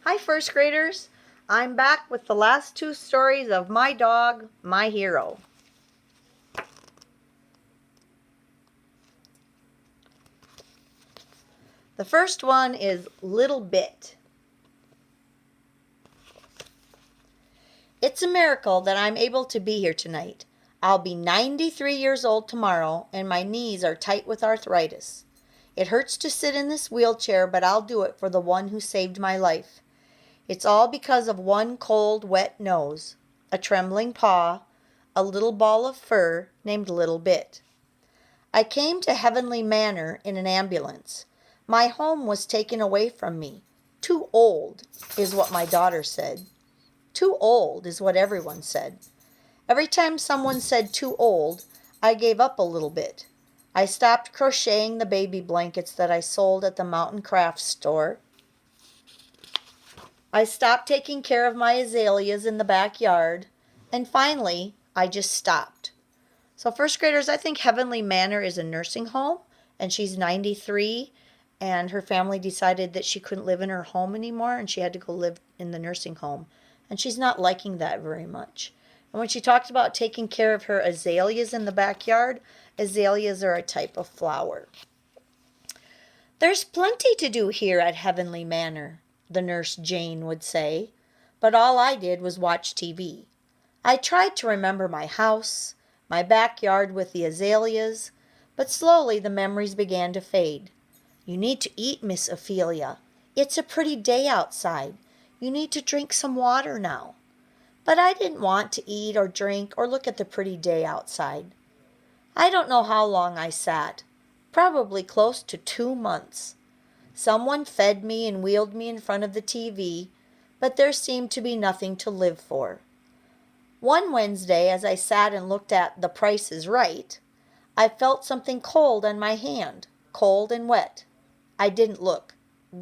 Hi, first graders. I'm back with the last two stories of my dog, my hero. The first one is Little Bit. It's a miracle that I'm able to be here tonight. I'll be 93 years old tomorrow, and my knees are tight with arthritis. It hurts to sit in this wheelchair, but I'll do it for the one who saved my life. It's all because of one cold, wet nose, a trembling paw, a little ball of fur named Little Bit. I came to Heavenly Manor in an ambulance. My home was taken away from me. Too old, is what my daughter said. Too old is what everyone said. Every time someone said too old, I gave up a little bit. I stopped crocheting the baby blankets that I sold at the Mountain Crafts store. I stopped taking care of my azaleas in the backyard. And finally, I just stopped. So first graders, I think Heavenly Manor is a nursing home, and she's 93, and her family decided that she couldn't live in her home anymore, and she had to go live in the nursing home. And she's not liking that very much. And when she talked about taking care of her azaleas in the backyard, azaleas are a type of flower. There's plenty to do here at Heavenly Manor, the nurse Jane would say, but all I did was watch TV. I tried to remember my house, my backyard with the azaleas, but slowly the memories began to fade. You need to eat, Miss Ophelia. It's a pretty day outside. You need to drink some water now. But I didn't want to eat or drink or look at the pretty day outside. I don't know how long I sat, probably close to 2 months. Someone fed me and wheeled me in front of the TV, but there seemed to be nothing to live for. One Wednesday, as I sat and looked at The Price is Right, I felt something cold on my hand, cold and wet. I didn't look.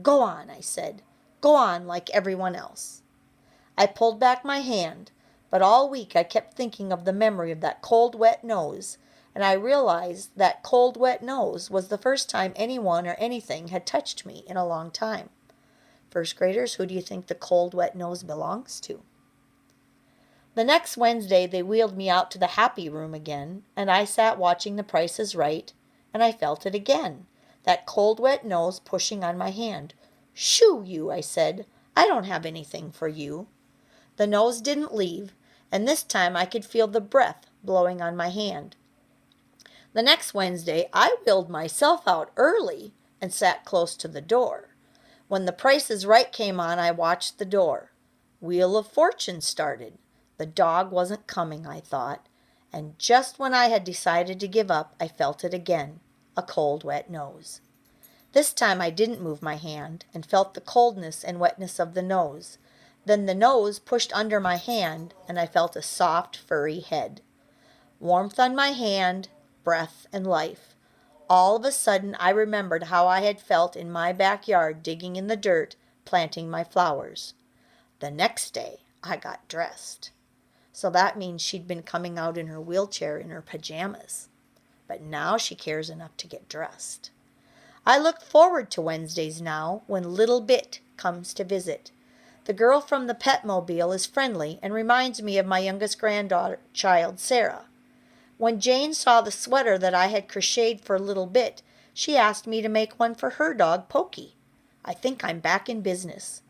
Go on, I said. Go on like everyone else. I pulled back my hand, but all week I kept thinking of the memory of that cold, wet nose, and I realized that cold, wet nose was the first time anyone or anything had touched me in a long time. First graders, who do you think the cold, wet nose belongs to? The next Wednesday they wheeled me out to the happy room again, and I sat watching The Price is Right, and I felt it again, that cold, wet nose pushing on my hand. Shoo, you, I said. I don't have anything for you. The nose didn't leave, and this time I could feel the breath blowing on my hand. The next Wednesday I wheeled myself out early and sat close to the door. When The Price is Right came on, I watched the door. Wheel of Fortune started. The dog wasn't coming, I thought, and just when I had decided to give up, I felt it again, a cold, wet nose. This time I didn't move my hand and felt the coldness and wetness of the nose. Then the nose pushed under my hand, and I felt a soft, furry head. Warmth on my hand, breath and life. All of a sudden I remembered how I had felt in my backyard digging in the dirt, planting my flowers. The next day I got dressed. So that means she'd been coming out in her wheelchair in her pajamas. But now she cares enough to get dressed. I look forward to Wednesdays now when Little Bit comes to visit. The girl from the Petmobile is friendly and reminds me of my youngest grandchild, Sarah. When Jane saw the sweater that I had crocheted for Little Bit, she asked me to make one for her dog, Pokey. I think I'm back in business.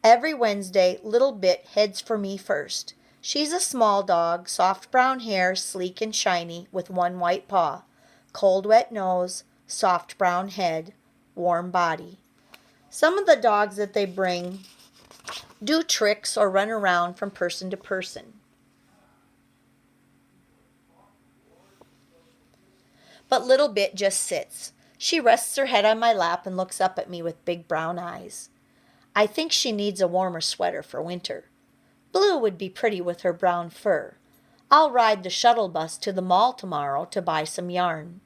Every Wednesday, Little Bit heads for me first. She's a small dog, soft brown hair, sleek and shiny, with one white paw, cold, wet nose, soft brown head, warm body. Some of the dogs that they bring do tricks or run around from person to person. But Little Bit just sits. She rests her head on my lap and looks up at me with big brown eyes. I think she needs a warmer sweater for winter. Blue would be pretty with her brown fur. I'll ride the shuttle bus to the mall tomorrow to buy some yarn.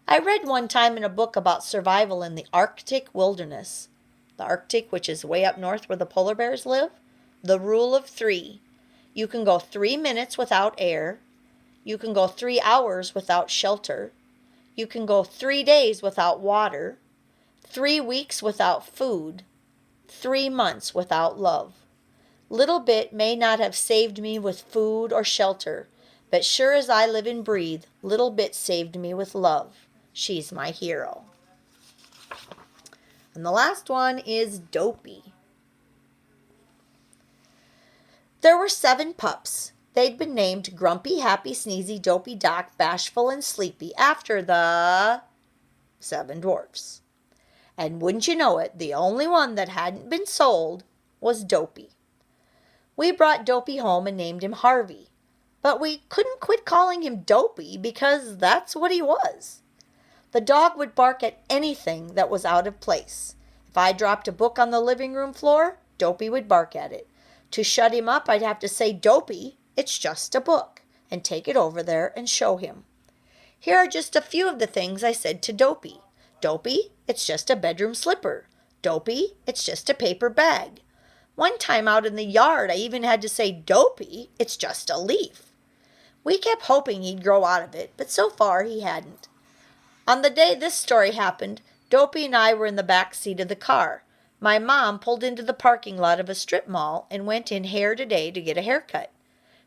I read one time in a book about survival in the Arctic wilderness. The Arctic, which is way up north where the polar bears live. The rule of 3. You can go 3 minutes without air. You can go 3 hours without shelter. You can go 3 days without water. 3 weeks without food. 3 months without love. Little Bit may not have saved me with food or shelter, but sure as I live and breathe, Little Bit saved me with love. She's my hero. And the last one is Dopey. There were 7 pups. They'd been named Grumpy, Happy, Sneezy, Dopey, Doc, Bashful, and Sleepy after the 7 dwarfs. And wouldn't you know it, the only one that hadn't been sold was Dopey. We brought Dopey home and named him Harvey, but we couldn't quit calling him Dopey because that's what he was. The dog would bark at anything that was out of place. If I dropped a book on the living room floor, Dopey would bark at it. To shut him up, I'd have to say, "Dopey, it's just a book," and take it over there and show him. Here are just a few of the things I said to Dopey. "Dopey, it's just a bedroom slipper." "Dopey, it's just a paper bag." One time out in the yard, I even had to say, "Dopey, it's just a leaf." We kept hoping he'd grow out of it, but so far he hadn't. On the day this story happened, Dopey and I were in the back seat of the car. My mom pulled into the parking lot of a strip mall and went in Hair Today to get a haircut.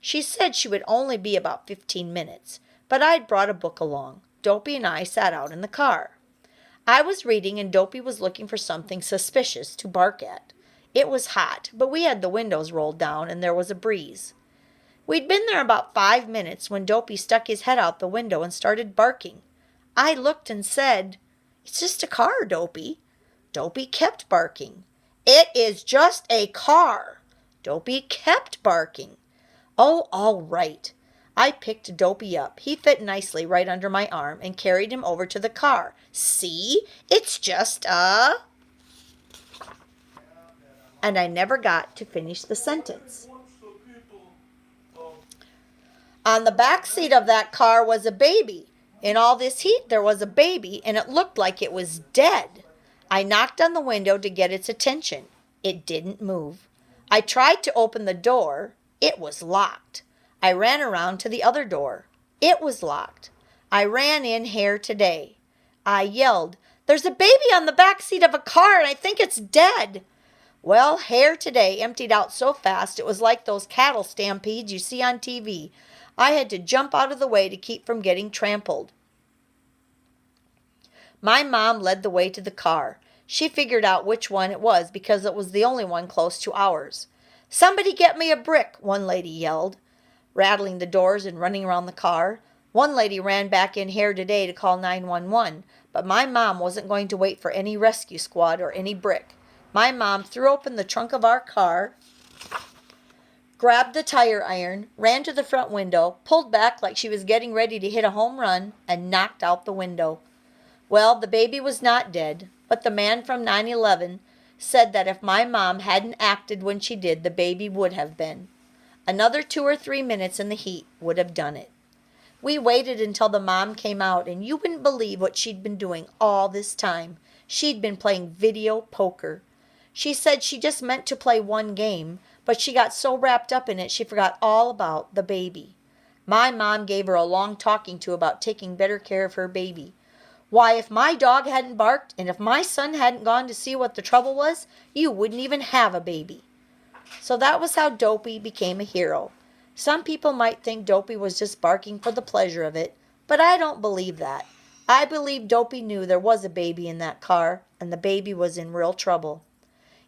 She said she would only be about 15 minutes, but I'd brought a book along. Dopey and I sat out in the car. I was reading and Dopey was looking for something suspicious to bark at. It was hot, but we had the windows rolled down and there was a breeze. We'd been there about 5 minutes when Dopey stuck his head out the window and started barking. I looked and said, "It's just a car, Dopey." Dopey kept barking. "It is just a car." Dopey kept barking. Oh, all right. I picked Dopey up. He fit nicely right under my arm and carried him over to the car. "See? It's just a..." And I never got to finish the sentence. On the back seat of that car was a baby. In all this heat, there was a baby, and it looked like it was dead. I knocked on the window to get its attention. It didn't move. I tried to open the door. It was locked. I ran around to the other door. It was locked. I ran in Hair Today. I yelled, "There's a baby on the back seat of a car, and I think it's dead." Well, Hair Today emptied out so fast it was like those cattle stampedes you see on TV. I had to jump out of the way to keep from getting trampled. My mom led the way to the car. She figured out which one it was because it was the only one close to ours. "Somebody get me a brick," one lady yelled, rattling the doors and running around the car. One lady ran back in Hair Today to call 911, but my mom wasn't going to wait for any rescue squad or any brick. My mom threw open the trunk of our car, grabbed the tire iron, ran to the front window, pulled back like she was getting ready to hit a home run, and knocked out the window. Well, the baby was not dead, but the man from 9/11 said that if my mom hadn't acted when she did, the baby would have been. Another 2 or 3 minutes in the heat would have done it. We waited until the mom came out, and you wouldn't believe what she'd been doing all this time. She'd been playing video poker. She said she just meant to play one game, but she got so wrapped up in it she forgot all about the baby. My mom gave her a long talking to about taking better care of her baby. Why, if my dog hadn't barked and if my son hadn't gone to see what the trouble was, you wouldn't even have a baby. So that was how Dopey became a hero. Some people might think Dopey was just barking for the pleasure of it, but I don't believe that. I believe Dopey knew there was a baby in that car, and the baby was in real trouble.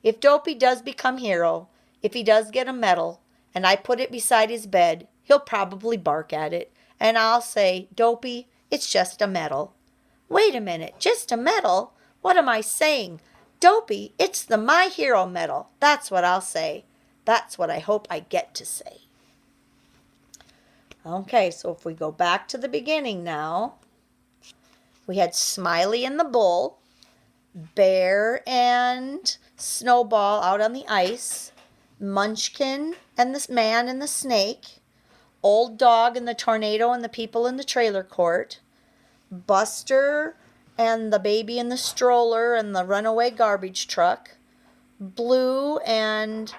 If Dopey does become hero, if he does get a medal, and I put it beside his bed, he'll probably bark at it, and I'll say, "Dopey, it's just a medal." Wait a minute, just a medal? What am I saying? "Dopey, it's the My Hero medal." That's what I'll say. That's what I hope I get to say. Okay, so if we go back to the beginning now, we had Smiley and the bull, Bear and Snowball out on the ice, Munchkin and the man and the snake, Old Dog and the tornado and the people in the trailer court, Buster and the baby in the stroller and the runaway garbage truck, Blue and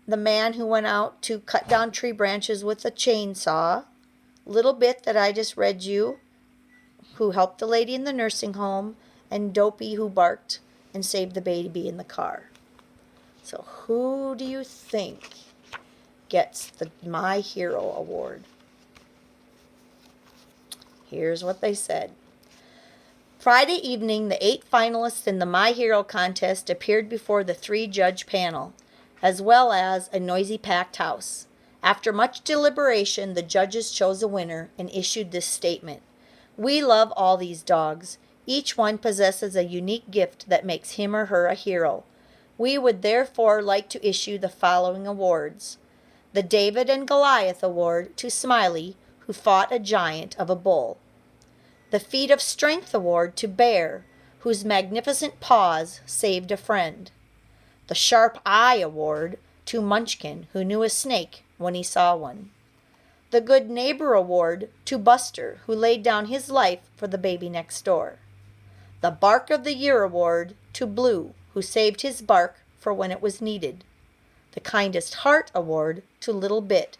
the man who went out to cut down tree branches with a chainsaw, Little Bit that I just read you, who helped the lady in the nursing home, and Dopey who barked and saved the baby in the car. So who do you think gets the My Hero Award? Here's what they said. Friday evening, the 8 finalists in the My Hero contest appeared before the 3-judge panel, as well as a noisy packed house. After much deliberation, the judges chose a winner and issued this statement. We love all these dogs. Each one possesses a unique gift that makes him or her a hero. We would therefore like to issue the following awards. The David and Goliath Award to Smiley, who fought a giant of a bull. The Feat of Strength Award to Bear, whose magnificent paws saved a friend. The Sharp Eye Award to Munchkin, who knew a snake when he saw one. The Good Neighbor Award to Buster, who laid down his life for the baby next door. The Bark of the Year Award to Blue, who saved his bark for when it was needed. The Kindest Heart Award to Little Bit,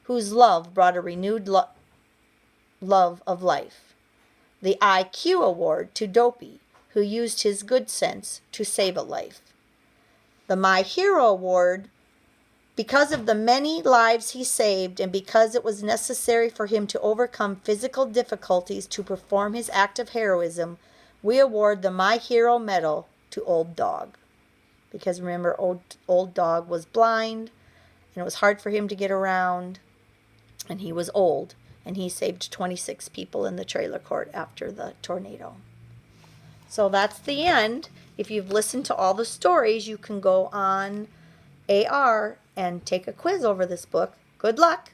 whose love brought a renewed love of life. The IQ Award to Dopey, who used his good sense to save a life. The My Hero Award, because of the many lives he saved and because it was necessary for him to overcome physical difficulties to perform his act of heroism, we award the My Hero Medal to Old Dog. Because remember, old Dog was blind, and it was hard for him to get around, and he was old, and he saved 26 people in the trailer court after the tornado. So that's the end. If you've listened to all the stories, you can go on AR and take a quiz over this book. Good luck.